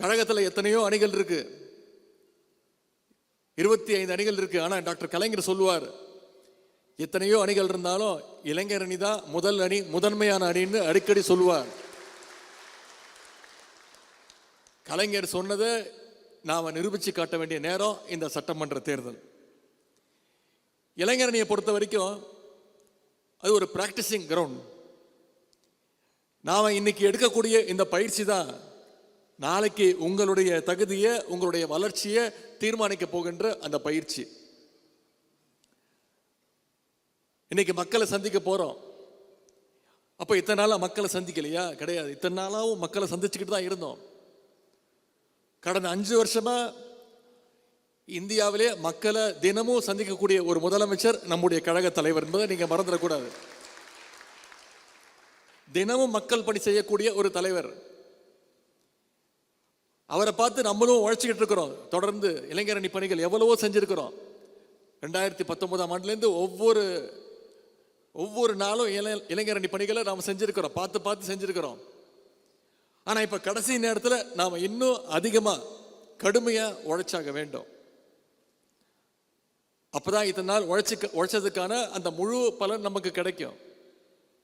கழகத்தில் எத்தனையோ அணிகள் இருக்கு, 25 அணிகள் இருக்கு. ஆனா டாக்டர் கலைஞர் சொல்லுவார், எத்தனையோ அணிகள் இருந்தாலும் இளைஞர் அணி தான் முதல் அணி, முதன்மையான அணின்னு அடிக்கடி சொல்லுவார். கலைஞர் சொன்னதை நாம நிரூபிச்சு காட்ட வேண்டிய நேரம் இந்த சட்டமன்ற தேர்தல். இளைஞர் அணியை பொறுத்த வரைக்கும் அது ஒரு பிராக்டிசிங் கிரவுண்ட். நாம இன்னைக்கு எடுக்கக்கூடிய இந்த பயிற்சி தான் நாளைக்கு உங்களுடைய தகுதியை, உங்களுடைய வளர்ச்சியை தீர்மானிக்க போகின்ற அந்த பயிற்சி. இன்னைக்கு மக்களை சந்திக்க போறோம். அப்ப இத்தனை நாளா மக்களை சந்திக்கலையா? கிடையாது. இத்தனை நாளாவும் மக்களை சந்திச்சுக்கிட்டு தான் இருந்தோம். கடந்த 5 வருஷமா இந்தியாவிலே மக்களை தினமும் சந்திக்கக்கூடிய ஒரு முதலமைச்சர் நம்முடைய கழக தலைவர் என்பதை நீங்க மறந்துடக்கூடாது. தினமும் மக்கள் பணி செய்யக்கூடிய ஒரு தலைவர். அவரை பார்த்து நம்மளும் உழைச்சிக்கிட்டு இருக்கிறோம். தொடர்ந்து இளைஞர் அணி பணிகள் எவ்வளவோ செஞ்சிருக்கிறோம். 2019ஆம் ஆண்டுலேருந்து ஒவ்வொரு நாளும் இளைஞர் அணி பணிகளை நாம் செஞ்சிருக்கிறோம், பார்த்து செஞ்சிருக்கிறோம். ஆனா இப்ப கடைசி நேரத்தில் நாம இன்னும் அதிகமா கடுமையா உழைச்சாக வேண்டும். அப்பதான் இத்தனை நாள் உழைச்சதுக்கான அந்த முழு பலன் நமக்கு கிடைக்கும்.